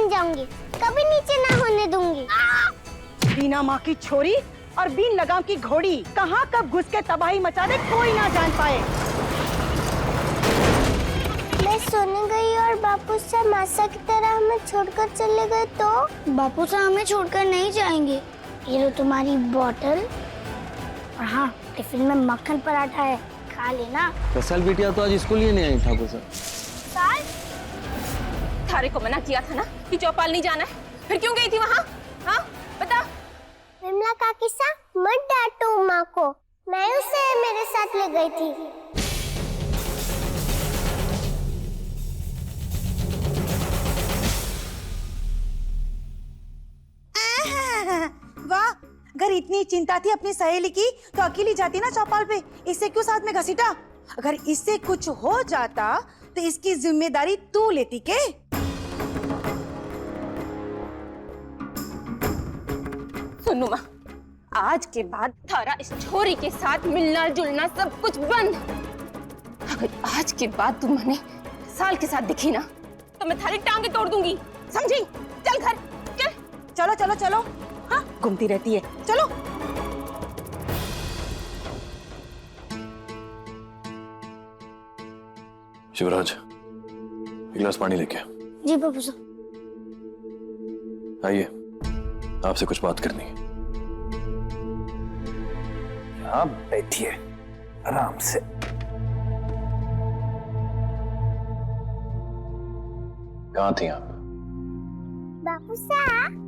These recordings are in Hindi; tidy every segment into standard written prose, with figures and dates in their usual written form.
नहीं जाऊंगी, कभी नीचे ना होने दूंगी। बिना माँ की छोरी और बिन लगाम की घोड़ी कहाँ कब घुस के तबाही मचा दे कोई ना जान पाए। मैं सोने गई और बापू साहब मासा की तरह हमें छोड़कर चले गए तो? बापू साहब हमें छोड़कर नहीं जाएंगे। ये लो तुम्हारी बोतल, और हाँ टिफिन में मक्खन पराठा है, खा लेना। कसल बिटिया तो आज स्कूल ही नहीं आई ठाकुर सर। साल थारे को मना किया था ना कि चौपाल नहीं जाना है, फिर क्यों गई थी वहाँ? हाँ बता। विमला काकी सा मत डांटो माँ को, मैं उसे मेरे साथ ले गई थी। वाह, अगर इतनी चिंता थी अपनी सहेली की तो अकेली जाती ना चौपाल पे, इससे क्यों साथ में घसीटा? अगर इससे कुछ हो जाता तो इसकी जिम्मेदारी तू लेती के? सुनो माँ, आज के बाद थारा इस छोरी के साथ मिलना जुलना सब कुछ बंद। अगर आज के बाद तुम मने साल के साथ दिखी ना तो मैं थारी टांगे तोड़ दूंगी, समझी? चल घर चल। चलो चलो चलो, हाँ घूमती रहती है, चलो। शिवराज, एक गिलास पानी लेके। जी बाबू साहब। आइए, आपसे कुछ बात करनी है। यहाँ बैठिए आराम से। कहाँ थी आप? बापू साहब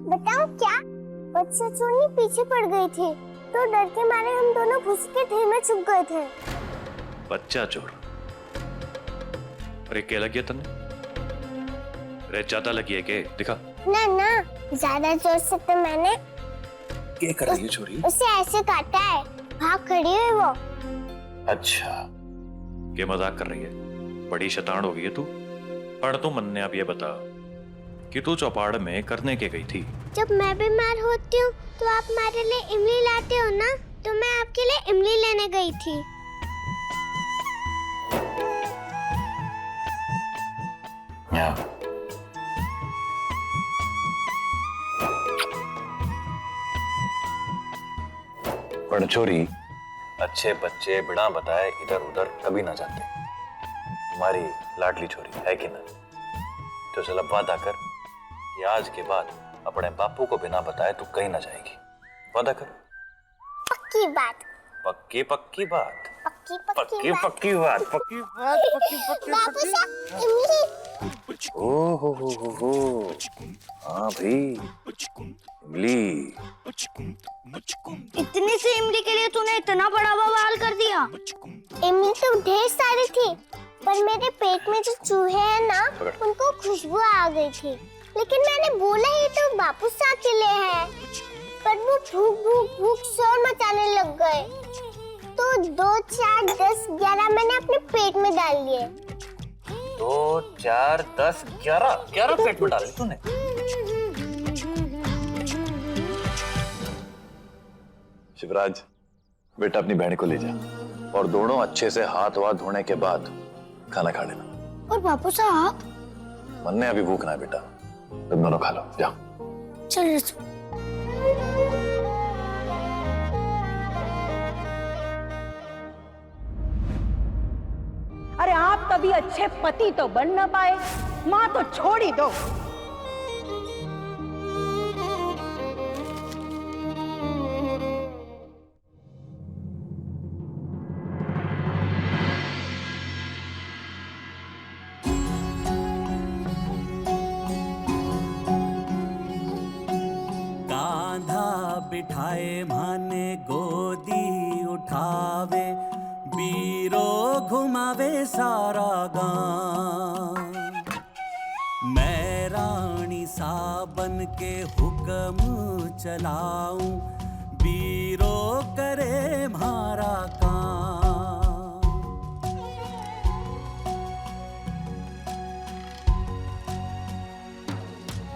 बताऊं क्या? बच्चा चोरनी पीछे पड़ गई थी तो डर के मारे हम दोनों घुस के ढेर में छुप गए थे। बच्चा चोर? अरे क्या लगी है तन्ने? अरे ज्यादा लगी है के? दिखा। ना ना, ज्यादा जोर से तो मैंने क्या कर रही है चोरी? उसे ऐसे काटा है, भाग खड़ी है वो। अच्छा, ये मजाक कर रही है? बड़ी शैतान हो गई है तू। पर तू मन ने अब ये बता कि तू चौपाड़ में करने के गई थी? जब मैं बीमार होती हूँ तो आप हमारे लिए इमली लाते हो ना, तो मैं आपके लिए इमली लेने गई थी। पर चोरी, अच्छे बच्चे बिना बताए इधर उधर कभी ना जाते। तुम्हारी लाडली छोरी है कि ना? तो चल अब वादा कर कि आज के बाद अपने बापू को बिना बताए तू कहीं ना जाएगी। वादा कर। पक्की बात। पक्की पक्की बात। पक्की पक्की पक्की बात। पक्की बात। पक्की पक्की बापू साहब इमली। ओ हो। हाँ भाई, इमली। इतनी सी इमली के लिए तूने इतना बड़ा बवाल कर दिया? इमली तो ढेर सारी थी, पर मेरे पेट में जो चूहे हैं ना, उनको खुशबू आ गई थी। लेकिन मैंने बोला ही तो बापू साहब के लिए है, पर वो भूख भूख भूख शोर मचाने लग गए, तो 2, 4, 10, 11 मैंने अपने पेट में डाल लिए। 2, 4, 10, 11 पेट में डाले तूने? शिवराज, बेटा अपनी बहन को ले जा और दोनों अच्छे से हाथ वाथ धोने के बाद खाना खा लेना। और बापू साहब? मन ने अभी भूख ना है बेटा, तुम दोनों खा लो, जाओ। चल। अरे आप कभी अच्छे पति तो बन ना पाए, माँ तो छोड़ ही दो। बिठाए माने गोदी उठावे, बीरो घुमावे सारा गांव। मैं रानी सा बन के हुक्म चलाऊं, बीरो करे मारा काम।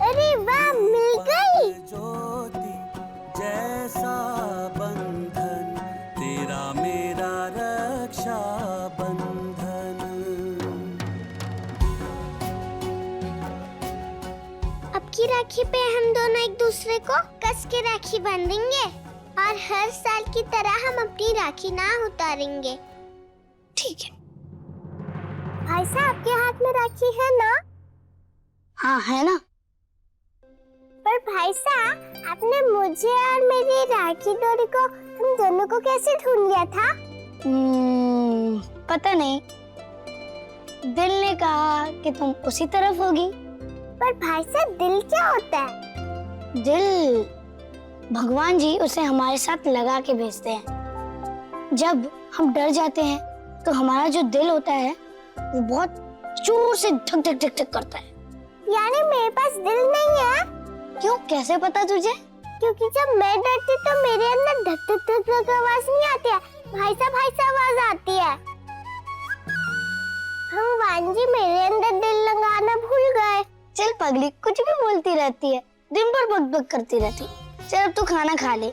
अरे वाह, मिल गई। ज्योति जैसा बंधन, तेरा मेरा रक्षा बंधन। राखी पे हम दोनों एक दूसरे को कस के राखी बांधेंगे और हर साल की तरह हम अपनी राखी ना उतारेंगे। ठीक है। भाई साहब, आपके हाथ में राखी है ना? हाँ है ना। पर भाई साहब, आपने मुझे और मेरी राखी डोरी को, हम दोनों को कैसे ढूंढ लिया था? पता नहीं, दिल ने कहा कि तुम उसी तरफ होगी। पर भाई साहब, दिल क्या होता है? दिल भगवान जी उसे हमारे साथ लगा के भेजते हैं। जब हम डर जाते हैं तो हमारा जो दिल होता है वो बहुत जोर से धक धक धक धक करता है। यानी मेरे पास दिल नहीं है? क्यों, कैसे पता तुझे? क्योंकि जब मैं डरती तो मेरे अंदर धक धक धक धक आवाज नहीं आती है, भाई साहब आवाज आती है। भगवान जी मेरे अंदर दिल लगाना भूल गए। चल पगली, कुछ भी बोलती रहती है, दिन भर बक बक करती रहती। चल अब तू खाना खा ले।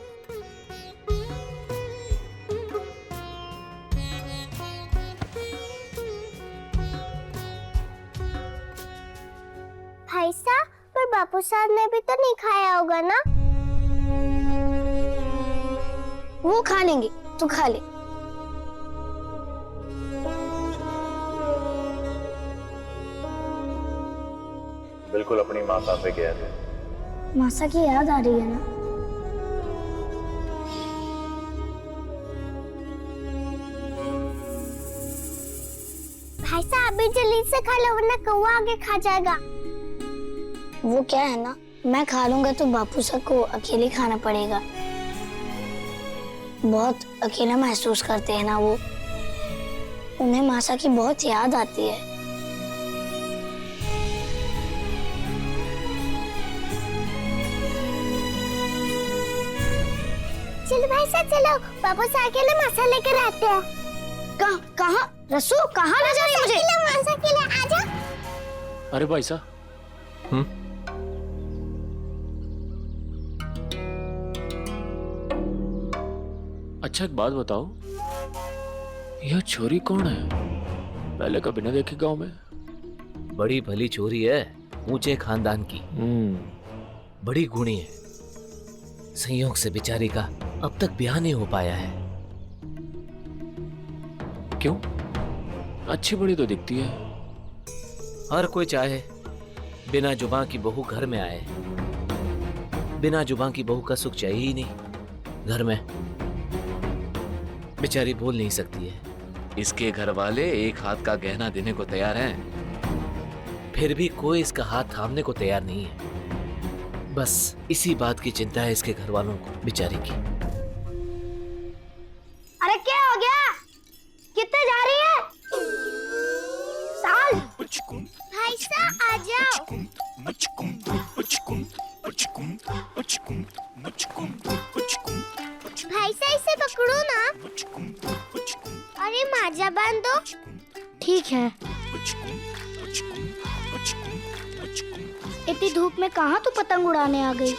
भाई साहब, पर बापू साहब ने भी तो नहीं खाया होगा ना? वो खा लेंगे, तू खा ले। बिल्कुल अपनी माता पे गया थे। मासा की याद आ रही है ना? भाई साहब, अभी जल्दी से खा लो वरना कौवा आगे खा जाएगा। वो क्या है ना, मैं खा लूंगा तो बापू साहब को अकेले खाना पड़ेगा। बहुत अकेला महसूस करते हैं ना वो, उन्हें मासा की बहुत याद आती है। चलो भाई साहब, चलो बापू साहब के लिए मासा लेकर आते हैं। कहाँ रसू, कहाँ ले जा रही है मुझे? मासा के लिए आजा। अरे भाई साहब, अच्छा एक बात बताओ, यह छोरी कौन है? पहले कभी न देखी गांव में। बड़ी भली छोरी है, ऊंचे खानदान की। बड़ी गुणी है। संयोग से बेचारी का अब तक ब्याह नहीं हो पाया है। क्यों? अच्छी बड़ी तो दिखती है। हर कोई चाहे बिना जुबां की बहू घर में आए। बिना जुबां की बहू का सुख चाहिए ही नहीं घर में। बेचारी बोल नहीं सकती है। इसके घर वाले एक हाथ का गहना देने को तैयार हैं, फिर भी कोई इसका हाथ थामने को तैयार नहीं है। बस इसी बात की चिंता है इसके घर वालों को बेचारी की। अरे क्या हो गया? कितने जा रही है? साल भाई साहब आ जाओ। भाई साहब इसे पकड़ो ना। अरे माजा बांध दो। ठीक है। इतनी धूप में कहाँ तू पतंग उड़ाने आ गई?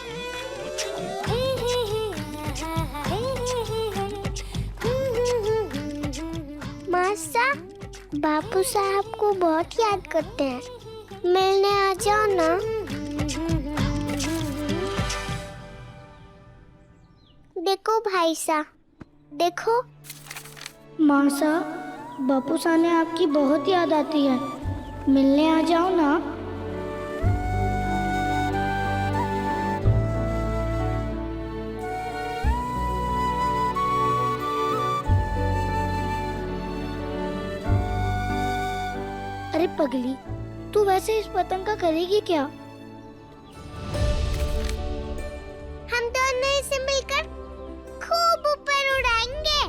मासा, बापू साहब को बहुत याद करते हैं, मिलने आ जाओ ना। देखो भाई साहब, देखो। मासा, बापू साहब ने आपकी बहुत याद आती है, मिलने आ जाओ ना। अरे पगली, तू वैसे इस पतंग का करेगी क्या? हम दोनों इसे मिलकर खूब ऊपर उड़ाएंगे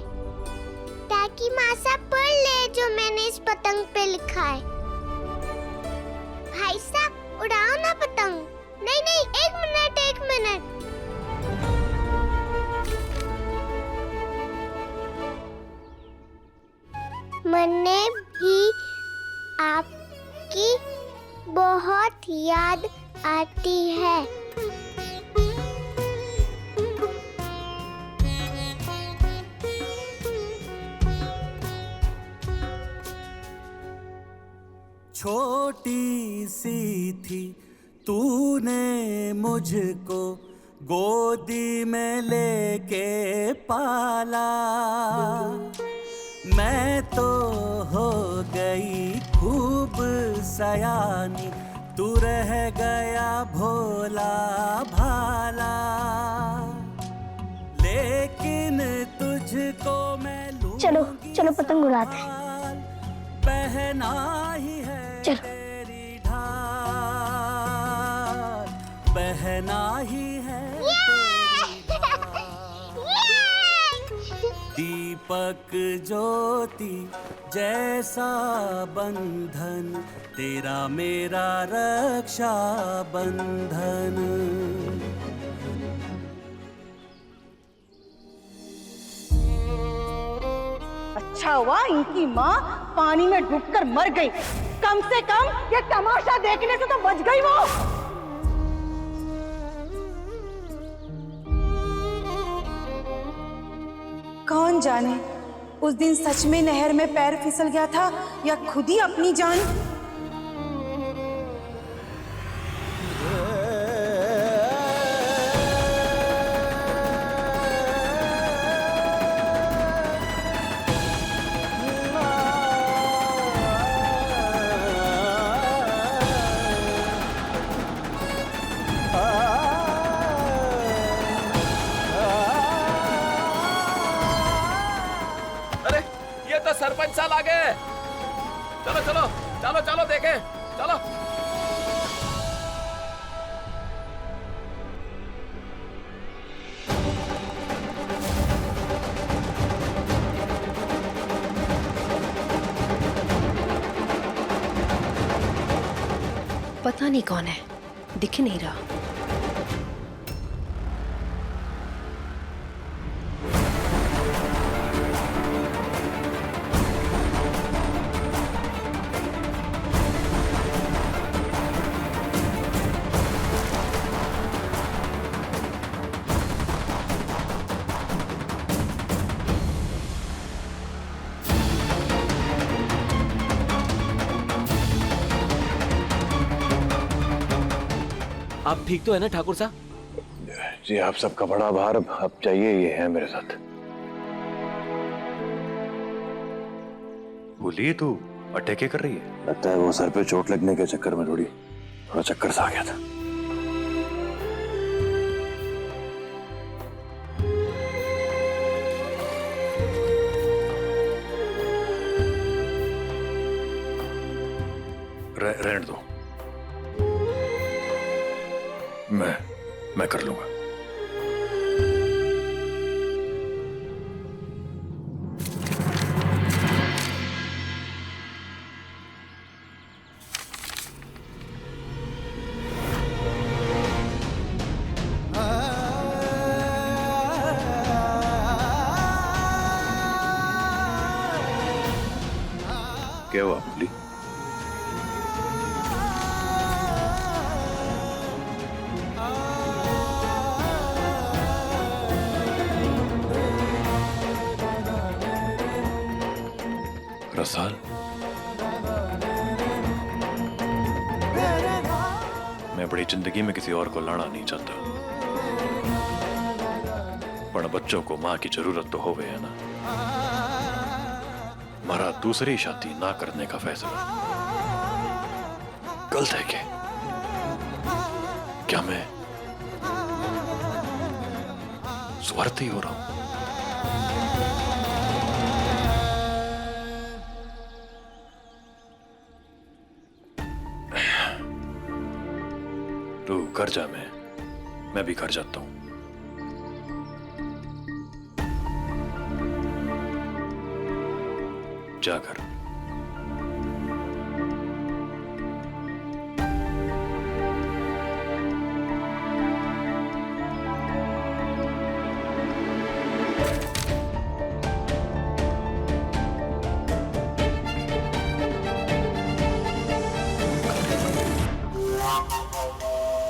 ताकि मासा पढ़ ले जो मैंने इस पतंग पे लिखा है। भाई साहब उड़ाओ ना पतंग। नहीं नहीं, एक मिनट एक मिनट। मैंने भी आपकी बहुत याद आती है। छोटी सी थी तूने मुझको गोदी में लेके पाला, मैं तो हो गई खूब सयानी, तू रह गया भोला भाला। लेकिन तुझको मैं चलो चलो पतंग उड़ाते हैं। पहना ही है चलो। तेरी ढाल, पहना ही है दीपक ज्योति जैसा बंधन, तेरा मेरा रक्षा बंधन। अच्छा हुआ इनकी माँ पानी में डूबकर मर गई, कम से कम ये तमाशा देखने से तो बच गई वो। कौन जाने उस दिन सच में नहर में पैर फिसल गया था या खुद ही अपनी जान। सरपंच साहब आ गए। चलो चलो चलो चलो देखें, चलो। पता नहीं कौन है, दिख ही नहीं रहा। आप ठीक तो है ना ठाकुर साहब? जी आप सबका बड़ा आभार, अब चाहिए ये है मेरे साथ। बोलिए तू अटैके कर रही है? लगता है वो सर पे चोट लगने के चक्कर में थोड़ा चक्कर सा आ गया था। रहने दो, मैं कर लूंगा। क्या हुआ बुल्ली? रसाल, मैं बड़ी जिंदगी में किसी और को लाना नहीं चाहता, पर बच्चों को मां की जरूरत तो होवे है ना। हमारा दूसरी शादी ना करने का फैसला गलत है क्या मैं स्वार्थी हो रहा हूं? तू घर जा, मैं भी घर जाता हूं। जाकर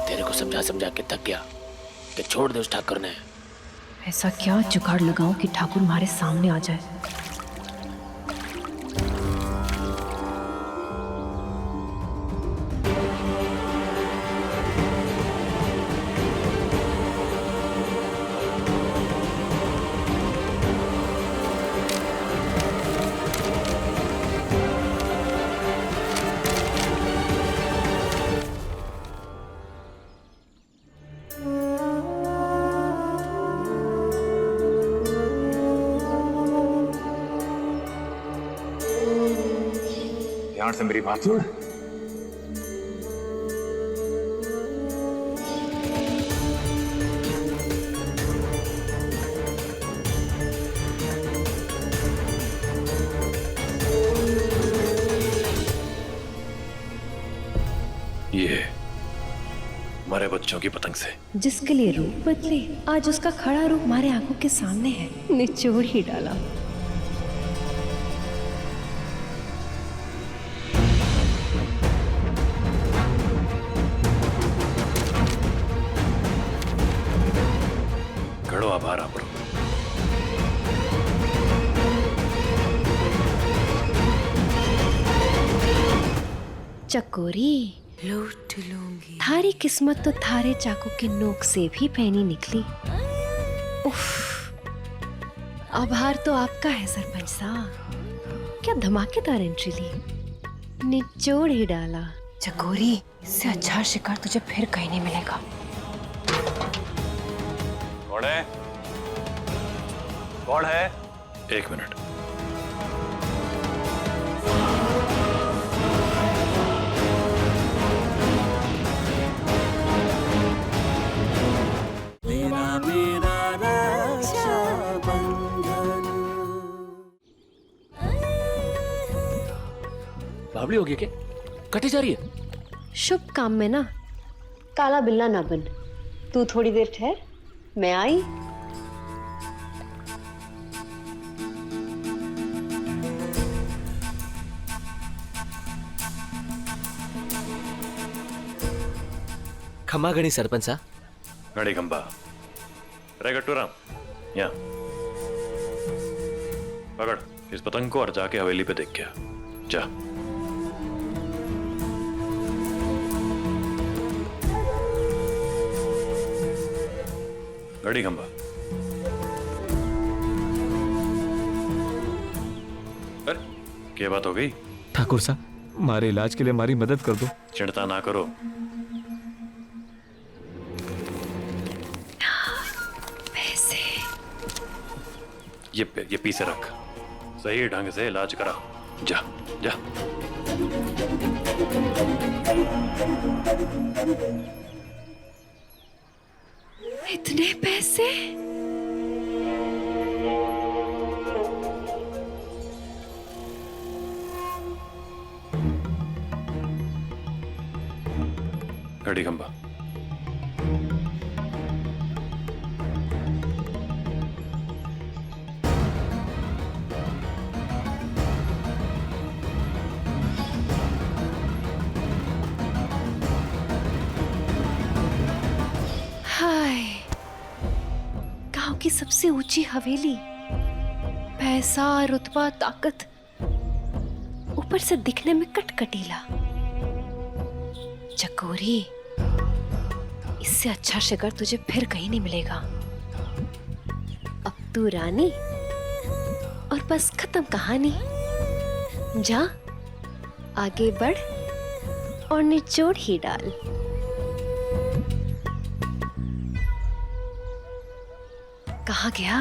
तेरे को समझा के थक गया कि छोड़ दे उस ठाकुर ने। ऐसा क्या जुगाड़ लगाऊं कि ठाकुर हमारे सामने आ जाए। ध्यान से मेरी बात सुन। ये हमारे बच्चों की पतंग से जिसके लिए रूप बदले, आज उसका खड़ा रूप हमारे आंखों के सामने है। निचोड़ ही डाला। घड़ो आभार आप लोग। चकोरी लूट लूंगी। थारी किस्मत तो थारे चाकू के नोक से भी पैनी निकली। उफ, आभार तो आपका है सरपंच साहब। क्या धमाकेदार एंट्री ली, निचोड़ ही डाला। चकोरी, इससे अच्छा शिकार तुझे फिर कहीं नहीं मिलेगा। कौन है? कौन है? एक मिनट। तेरा मेरा रक्षा बंधन। बावली हो गई क्या? कटी जा रही है। शुभ काम में ना काला बिल्ला ना बन। तू थोड़ी देर ठहर, मैं आई। खमा गणी सरपंच साहब। घड़ी खंबा रे गट्टू राम, यहाँ पकड़ इस पतंग को और जाके हवेली पे देख के आ। जा। घड़ी खंबा। अरे क्या बात हो गई? ठाकुर साहब, हमारे इलाज के लिए हमारी मदद कर दो। चिंता ना करो। पैसे ये पीछे रख, सही ढंग से इलाज करा। जा जा। इतने पैसे? घड़ी खंबा। हाय, गांव की सबसे ऊंची हवेली, पैसा, रुतबा, ताकत, ऊपर से दिखने में कटकटीला। चकोरी, इससे अच्छा शिकार तुझे फिर कहीं नहीं मिलेगा। अब तू रानी और बस खत्म कहानी। जा, आगे बढ़ और निचोड़ ही डाल। कहाँ गया?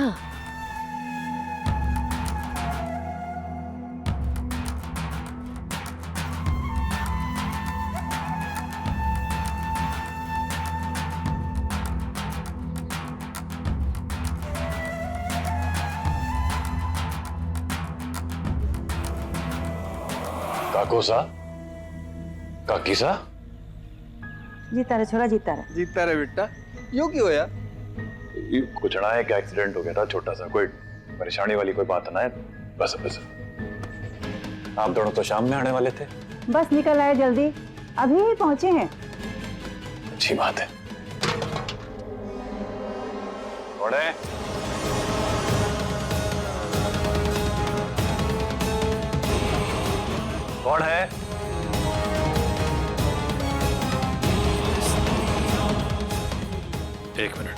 काको सा, काकी सा। जीता रहे छोरा, जीता रहे। जीता रे बेटा। यो क्यों होया? कुछ ना है, क्या एक्सीडेंट हो गया था छोटा सा, कोई परेशानी वाली कोई बात ना है। बस बस। आप दोनों तो शाम में आने वाले थे। बस निकल आए जल्दी, अभी ही पहुंचे हैं। अच्छी बात है। कौन है? कौन है? एक मिनट।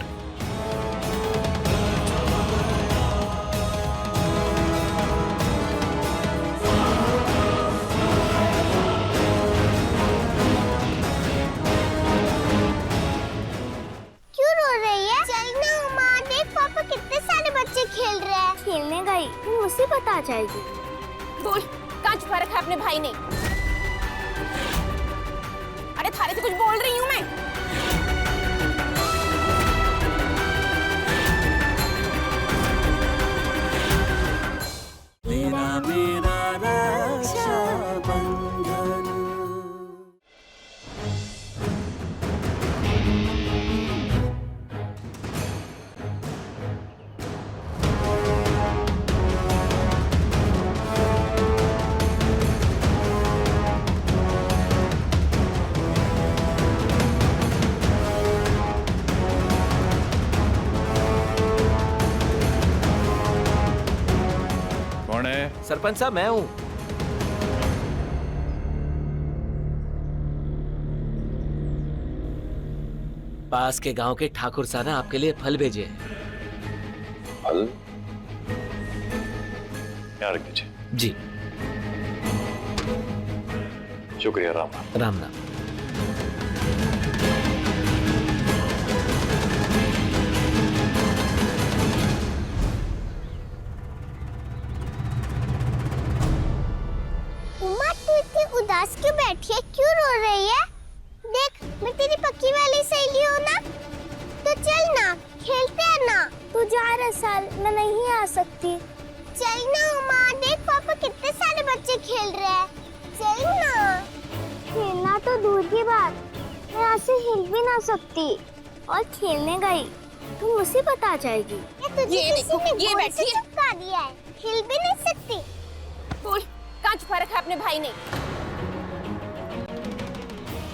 क्यों रो रही है? चल ना उमा, देख पापा कितने सारे बच्चे खेल रहे हैं। खेलने गई, मुझसे पता आ जाएगी। बोल, कांच फर्क है अपने भाई ने। अरे थारे से कुछ बोल रही हूँ मैं। तेरा मेरा रक्षा बंधन। कौन है? सरपंच साहब मैं हूँ। पास के गांव के ठाकुर साहब आपके लिए फल भेजे हैं। फल? यहाँ रख दीजिए। जी शुक्रिया। राम राम। राम राम। उमा तू इतनी उदास क्यों बैठी है, क्यों रो रही है? देख मैं तेरी पक्की वाली सहेली हूँ ना, तो चल ना खेलते हैं ना। तू जा रहा साल, मैं नहीं आ सकती। चल ना उमा, देख पापा कितने सारे बच्चे खेल रहे हैं, चल ना। खेलना तो दूर की बात, मैं यहाँ से हिल भी ना सकती, और खेलने गई तो मुझे पता जाएगी। ये देखो, ये बैठी है। चिपका दिया है, हिल भी नहीं सकती। बोल कहाँ छुपा रखा है अपने भाई ने?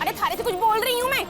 अरे थारे से कुछ बोल रही हूँ मैं।